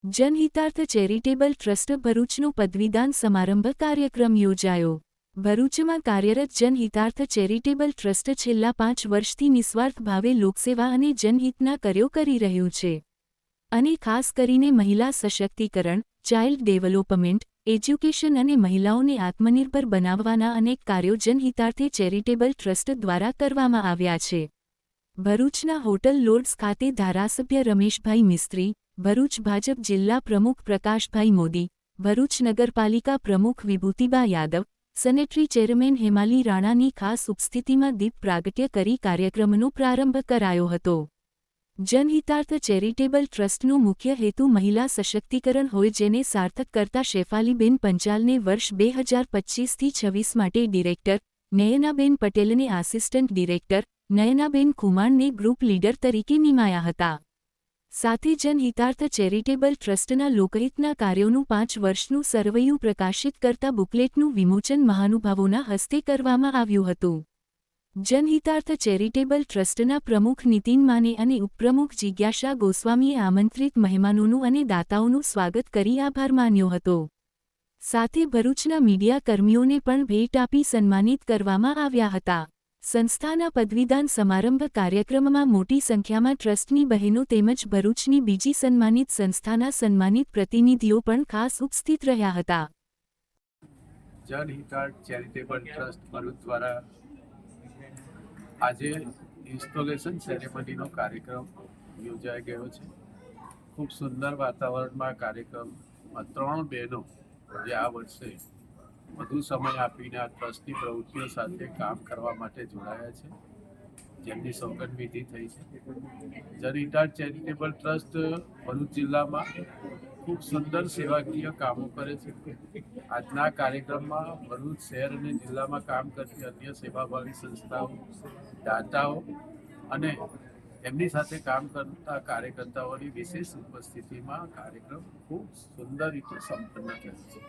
જનહિતાર્થ charitable trust ભરૂચનો પદવીદાન સમારંભ કાર્યક્રમ યોજાયો. ભરૂચમાં કાર્યરત જનહિતાર્થ ચેરિટેબલ ટ્રસ્ટ છેલ્લા 5 વર્ષથી નિસ્વાર્થ ભાવે લોકસેવા અને જનહિતના કાર્યો કરી રહ્યું છે. અને ખાસ કરીને મહિલા સશક્તિકરણ, ચાઇલ્ડ ડેવલપમેન્ટ, એજ્યુકેશન અને મહિલાઓને આત્મનિર્ભર બનાવવાના અનેક કાર્યો જનહિતાર્થે ચેરિટેબલ ટ્રસ્ટ દ્વારા કરવામાં આવ્યા છે. ભરૂચના હોટલ લોર્ડ્સ ખાતે ધારાસભ્ય રમેશભાઈ મિસ્ત્રી, ભરૂચ ભાજપ જિલ્લા પ્રમુખ પ્રકાશભાઈ મોદી, ભરૂચ નગરપાલિકા પ્રમુખ વિભૂતિબા યાદવ, સેનેટરી ચેરમેન હેમાલી રાણાની ખાસ ઉપસ્થિતિમાં દીપ પ્રાગટ્ય કરી કાર્યક્રમનો પ્રારંભ કરાયો હતો. જનહિતાર્થ ચેરિટેબલ ટ્રસ્ટનો મુખ્ય હેતુ મહિલા સશક્તિકરણ હોય, જેને સાર્થક કરતા શેફાલીબેન પંચાલને વર્ષ 2025થી 26 માટે ડિરેક્ટર, નયનાબેન પટેલને આસિસ્ટન્ટ ડિરેક્ટર, નયનાબેન ખુમાણને ગ્રુપ લીડર તરીકે નિમાયા હતા. સાથે જનહિતાર્થ ચેરિટેબલ ટ્રસ્ટના લોકહિતના કાર્યોનું 5 વર્ષનું સરવૈયું પ્રકાશિત કરતા બુકલેટનું વિમોચન મહાનુભાવોના હસ્તે કરવામાં આવ્યું હતું. જનહિતાર્થ ચેરિટેબલ ટ્રસ્ટના પ્રમુખ નીતિન માને અને ઉપપ્રમુખ જિજ્ઞાસા ગોસ્વામીએ આમંત્રિત મહેમાનોનું અને દાતાઓનું સ્વાગત કરી આભાર માન્યો હતો. સાથે ભરૂચના મીડિયા કર્મીઓને પણ ભેટ આપી સન્માનિત કરવામાં આવ્યા હતા. સંસ્થાના પદવીદાન સમારંભ કાર્યક્રમમાં મોટી સંખ્યામાં ટ્રસ્ટની બહેનો તેમજ ભરૂચની બીજી સન્માનિત સંસ્થાના સન્માનિત પ્રતિનિધિઓ પણ ખાસ ઉપસ્થિત રહ્યા હતા. જનહિતાર્થ ચેરિટેબલ ટ્રસ્ટ ભરૂચ દ્વારા આજે ઇન્સ્ટોલેશન સેરેમનીનો કાર્યક્રમ યોજાઈ ગયો છે. ખૂબ સુંદર વાતાવરણમાં કાર્યક્રમમાં 3 બહેનો જે આ વર્ષે વધુ સમય આપીને આ ટ્રસ્ટની પ્રવૃત્તિઓ સાથે કામ કરવા માટે જોડાયા છે, જેમની સોગંદવિધિ થઈ છે. જનહિતાર્થ ચેરિટેબલ ટ્રસ્ટ ભરૂચ જિલ્લામાં ખૂબ સુંદર સેવાકીય કામો કરે છે. આજના કાર્યક્રમમાં ભરૂચ શહેર અને જિલ્લામાં કામ કરતી અન્ય સેવાભાવી સંસ્થાઓ, દાતાઓ અને એમની સાથે કામ કરતા કાર્યકર્તાઓની વિશેષ ઉપસ્થિતિમાં કાર્યક્રમ ખૂબ સુંદર રીતે સંપન્ન થયો છે.